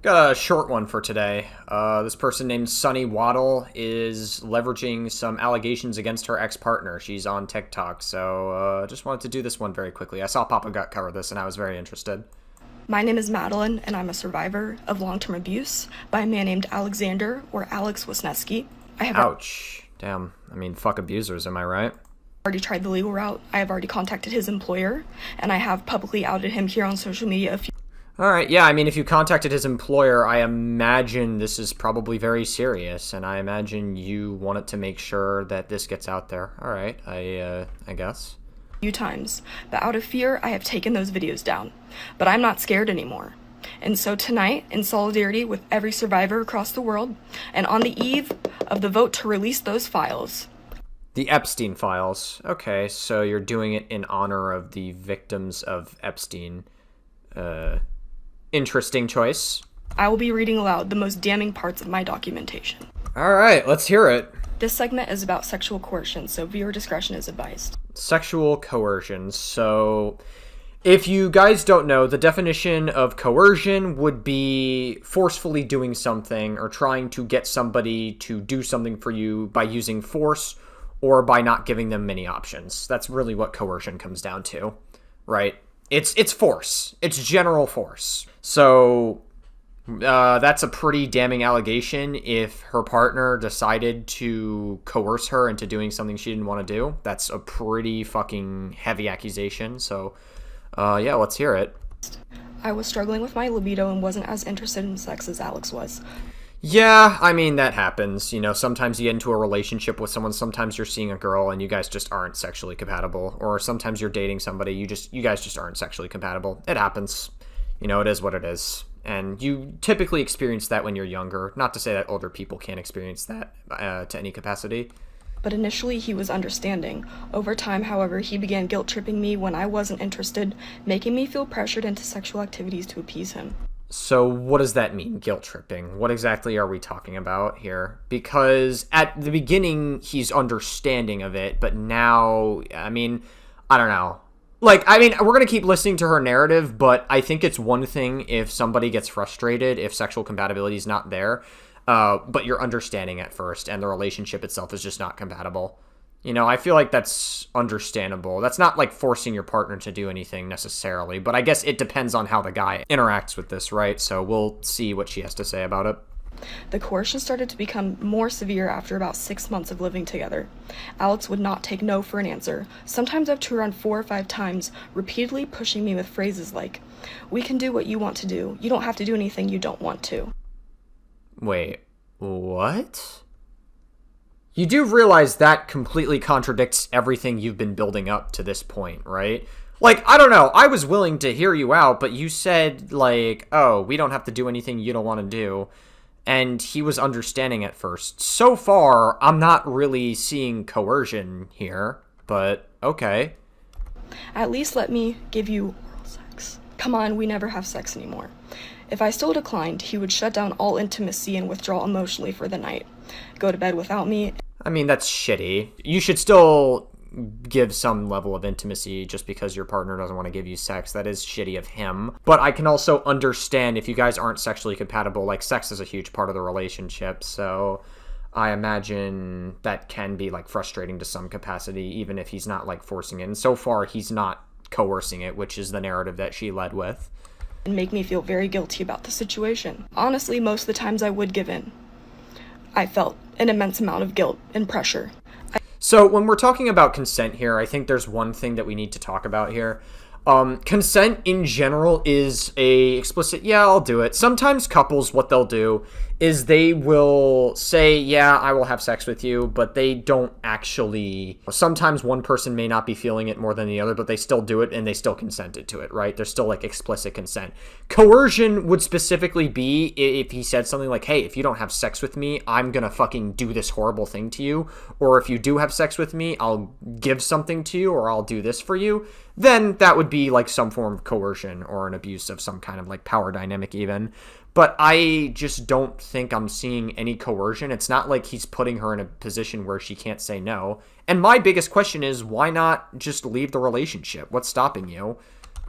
Got a short one for today. This person named sunnywaddle is leveraging some allegations against her ex-partner. She's on TikTok, so just wanted to do this one very quickly. I saw Papa Gut cover this, and I was very interested. My name is Madeline, and I'm a survivor of long-term abuse by a man named Alexander, or Alex Wisniewski. Ouch. Damn. I mean, fuck abusers, am I right? Already tried the legal route. I have already contacted his employer, and I have publicly outed him here on social media Alright, yeah, I mean, if you contacted his employer, I imagine this is probably very serious, and I imagine you wanted to make sure that this gets out there. Alright, I guess. few times, but out of fear, I have taken those videos down. But I'm not scared anymore. And so tonight, in solidarity with every survivor across the world, and on the eve of the vote to release those files. The Epstein files. Okay, so you're doing it in honor of the victims of Epstein. Interesting choice. I will be reading aloud the most damning parts of my documentation. Alright, let's hear it. This segment is about sexual coercion, so viewer discretion is advised. Sexual coercion. So, if you guys don't know, the definition of coercion would be forcefully doing something or trying to get somebody to do something for you by using force or by not giving them many options. That's really what coercion comes down to, right? It's force. It's general force. So, that's a pretty damning allegation if her partner decided to coerce her into doing something she didn't want to do. That's a pretty fucking heavy accusation. So, yeah, let's hear it. I was struggling with my libido and wasn't as interested in sex as Alex was. Yeah, I mean, that happens. You know, sometimes you get into a relationship with someone, sometimes you're seeing a girl and you guys just aren't sexually compatible. Or sometimes you're dating somebody, you guys just aren't sexually compatible. It happens. You know, it is what it is. And you typically experience that when you're younger. Not to say that older people can't experience that to any capacity. But initially he was understanding. Over time, however, he began guilt-tripping me when I wasn't interested, making me feel pressured into sexual activities to appease him. So what does that mean, guilt-tripping? What exactly are we talking about here? Because at the beginning, he's understanding of it, but now, I mean, I don't know. Like, I mean, we're going to keep listening to her narrative, but I think it's one thing if somebody gets frustrated, if sexual compatibility is not there, but you're understanding at first, and the relationship itself is just not compatible. You know, I feel like that's understandable. That's not like forcing your partner to do anything necessarily, but I guess it depends on how the guy interacts with this, right? So we'll see what she has to say about it. The coercion started to become more severe after about 6 months of living together. Alex would not take no for an answer, sometimes up to around 4 or 5 times, repeatedly pushing me with phrases like, "We can do what you want to do. You don't have to do anything you don't want to." Wait, what? You do realize that completely contradicts everything you've been building up to this point, right? Like, I don't know, I was willing to hear you out, but you said, like, oh, we don't have to do anything you don't want to do. And he was understanding at first. So far, I'm not really seeing coercion here, but okay. At least let me give you oral sex. Come on, we never have sex anymore. If I still declined, he would shut down all intimacy and withdraw emotionally for the night. Go to bed without me. I mean, that's shitty. You should still give some level of intimacy just because your partner doesn't want to give you sex. That is shitty of him. But I can also understand if you guys aren't sexually compatible, like sex is a huge part of the relationship. So I imagine that can be like frustrating to some capacity, even if he's not like forcing it. And so far, he's not coercing it, which is the narrative that she led with. And make me feel very guilty about the situation. Honestly, most of the times I would give in. I felt an immense amount of guilt and pressure. So when we're talking about consent here, I think there's one thing that we need to talk about here. Consent in general is a explicit, yeah, I'll do it. Sometimes couples, what they'll do is they will say, yeah, I will have sex with you, but they don't actually. Sometimes one person may not be feeling it more than the other, but they still do it and they still consented to it, right? There's still like explicit consent. Coercion would specifically be if he said something like, hey, if you don't have sex with me, I'm gonna fucking do this horrible thing to you. Or if you do have sex with me, I'll give something to you or I'll do this for you. Then that would be like some form of coercion or an abuse of some kind of like power dynamic even. But I just don't think I'm seeing any coercion. It's not like he's putting her in a position where she can't say no. And my biggest question is, why not just leave the relationship? What's stopping you?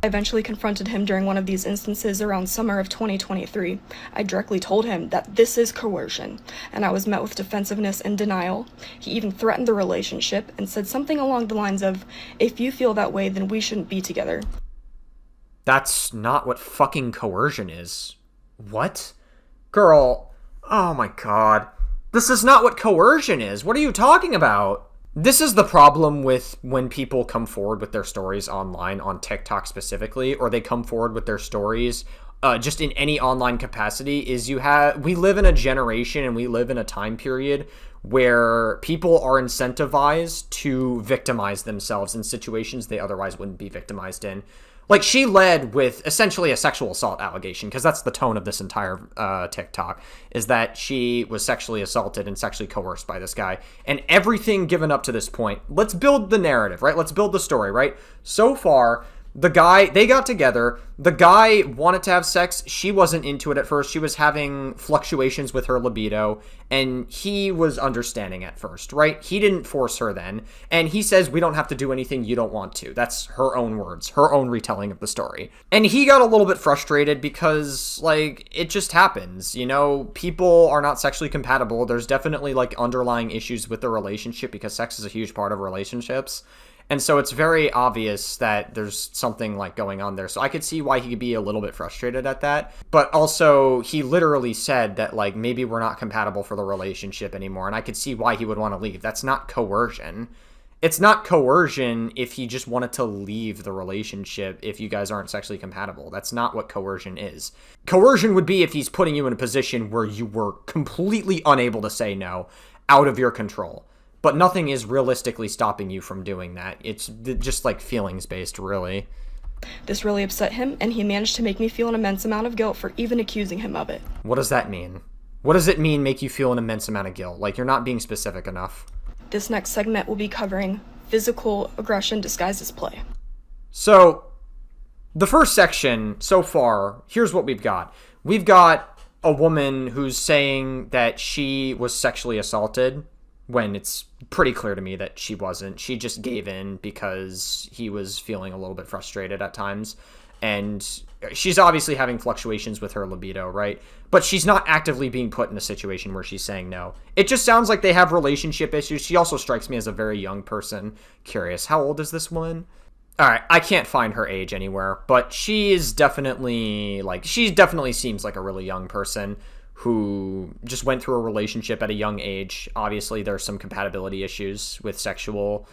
I eventually confronted him during one of these instances around summer of 2023. I directly told him that this is coercion, and I was met with defensiveness and denial. He even threatened the relationship and said something along the lines of, "If you feel that way, then we shouldn't be together." That's not what fucking coercion is. What? Girl, oh my god. This is not what coercion is. What are you talking about? This is the problem with when people come forward with their stories online, on TikTok specifically, or they come forward with their stories just in any online capacity, is we live in a generation and we live in a time period where people are incentivized to victimize themselves in situations they otherwise wouldn't be victimized in. Like, she led with essentially a sexual assault allegation, because that's the tone of this entire TikTok, is that she was sexually assaulted and sexually coerced by this guy. And everything given up to this point, let's build the narrative, right? Let's build the story, right? So far, they got together. The guy wanted to have sex. She wasn't into it at first. She was having fluctuations with her libido, and he was understanding at first, right? He didn't force her then. And he says, "We don't have to do anything you don't want to." That's her own words, her own retelling of the story. And he got a little bit frustrated because, like, it just happens. You know, people are not sexually compatible. There's definitely, like, underlying issues with the relationship, because sex is a huge part of relationships. And so it's very obvious that there's something like going on there. So I could see why he could be a little bit frustrated at that. But also, he literally said that, like, maybe we're not compatible for the relationship anymore. And I could see why he would want to leave. That's not coercion. It's not coercion if he just wanted to leave the relationship if you guys aren't sexually compatible. That's not what coercion is. Coercion would be if he's putting you in a position where you were completely unable to say no, out of your control. But nothing is realistically stopping you from doing that. It's just, like, feelings-based, really. This really upset him, and he managed to make me feel an immense amount of guilt for even accusing him of it. What does that mean? What does it mean, make you feel an immense amount of guilt? Like, you're not being specific enough. This next segment will be covering physical aggression disguised as play. So, the first section, so far, here's what we've got. We've got a woman who's saying that she was sexually assaulted, when it's pretty clear to me that she wasn't. She just gave in because he was feeling a little bit frustrated at times. And she's obviously having fluctuations with her libido, right? But she's not actively being put in a situation where she's saying no. It just sounds like they have relationship issues. She also strikes me as a very young person. Curious, how old is this woman? All right, I can't find her age anywhere, but she definitely seems like a really young person who just went through a relationship at a young age. Obviously, there's some compatibility issues with sexual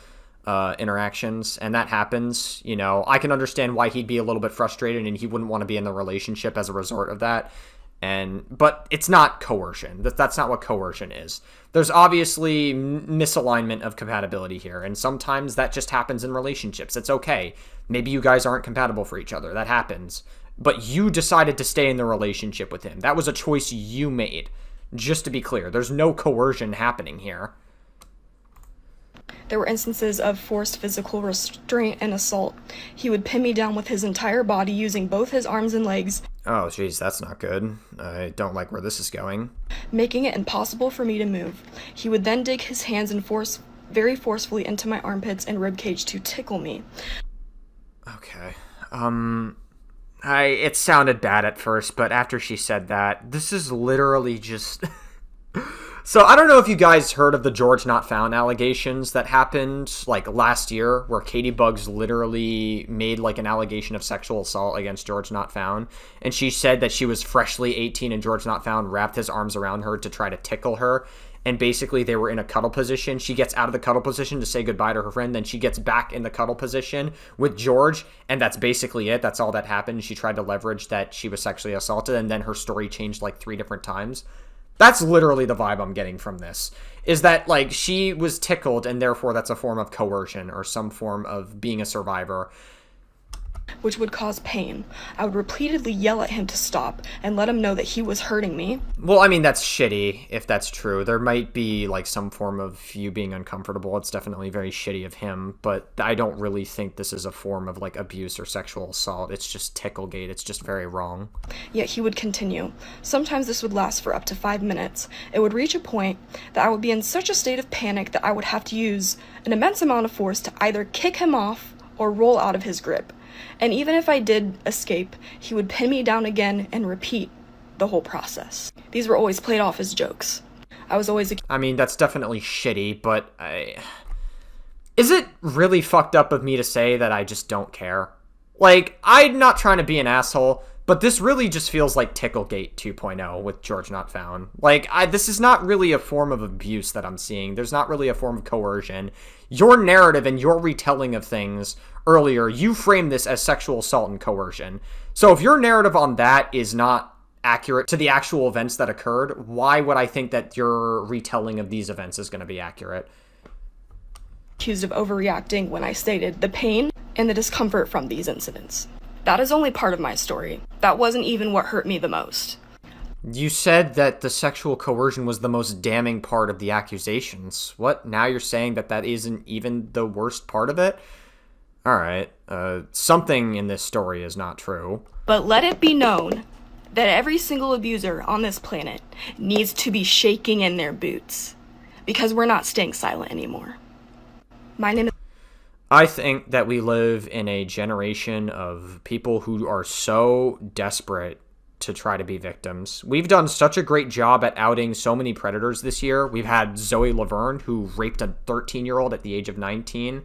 interactions, and that happens. You know, I can understand why he'd be a little bit frustrated and he wouldn't want to be in the relationship as a result of that. But it's not coercion. That's not what coercion is. There's obviously misalignment of compatibility here, and sometimes that just happens in relationships. It's okay. Maybe you guys aren't compatible for each other. That happens. But you decided to stay in the relationship with him. That was a choice you made. Just to be clear, there's no coercion happening here. There were instances of forced physical restraint and assault. He would pin me down with his entire body using both his arms and legs. Oh, jeez, that's not good. I don't like where this is going. Making it impossible for me to move. He would then dig his hands and very forcefully into my armpits and ribcage to tickle me. Okay. It sounded bad at first, but after she said that, this is literally just... So, I don't know if you guys heard of the George Not Found allegations that happened, like, last year, where Katie Bugs literally made, like, an allegation of sexual assault against George Not Found, and she said that she was freshly 18 and George Not Found wrapped his arms around her to try to tickle her, and basically they were in a cuddle position. She gets out of the cuddle position to say goodbye to her friend, then she gets back in the cuddle position with George, and that's basically it. That's all that happened. She tried to leverage that she was sexually assaulted, and then her story changed like 3 different times. That's literally the vibe I'm getting from this, is that, like, she was tickled, and therefore that's a form of coercion or some form of being a survivor. Which would cause pain. I would repeatedly yell at him to stop and let him know that he was hurting me. Well, I mean, that's shitty if that's true. There might be, like, some form of you being uncomfortable. It's definitely very shitty of him, but I don't really think this is a form of, like, abuse or sexual assault. It's just ticklegate. It's just very wrong. Yet he would continue. Sometimes this would last for up to 5 minutes. It would reach a point that I would be in such a state of panic that I would have to use an immense amount of force to either kick him off or roll out of his grip. And even if I did escape, he would pin me down again and repeat the whole process. These were always played off as jokes. I was always I mean, that's definitely shitty, but is it really fucked up of me to say that I just don't care? Like, I'm not trying to be an asshole, but this really just feels like Ticklegate 2.0 with George Not Found. Like, this is not really a form of abuse that I'm seeing. There's not really a form of coercion. Your narrative and your retelling of things earlier, you framed this as sexual assault and coercion. So if your narrative on that is not accurate to the actual events that occurred, why would I think that your retelling of these events is going to be accurate? Accused of overreacting when I stated the pain and the discomfort from these incidents. That is only part of my story. That wasn't even what hurt me the most. You said that the sexual coercion was the most damning part of the accusations. What? Now you're saying that that isn't even the worst part of it? Alright, something in this story is not true. But let it be known that every single abuser on this planet needs to be shaking in their boots. Because we're not staying silent anymore. My name is... I think that we live in a generation of people who are so desperate to try to be victims. We've done such a great job at outing so many predators this year. We've had Zoe Laverne, who raped a 13-year-old at the age of 19.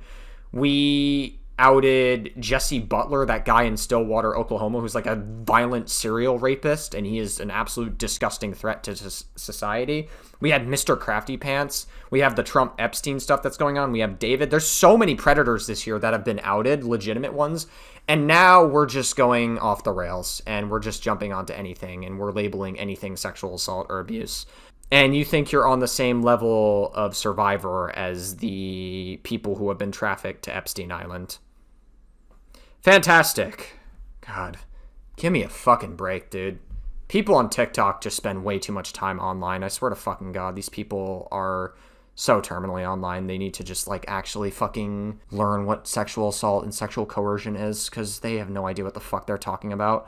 We outed Jesse Butler, that guy in Stillwater, Oklahoma, who's like a violent serial rapist, and he is an absolute disgusting threat to society. We had Mr. Crafty Pants. We have the Trump Epstein stuff that's going on. We have David. There's so many predators this year that have been outed, legitimate ones. And now we're just going off the rails, and we're just jumping onto anything, and we're labeling anything sexual assault or abuse. And you think you're on the same level of survivor as the people who have been trafficked to Epstein Island. Fantastic. God, give me a fucking break, dude. People on TikTok just spend way too much time online. I swear to fucking God, these people are so terminally online. They need to just, like, actually fucking learn what sexual assault and sexual coercion is, because they have no idea what the fuck they're talking about.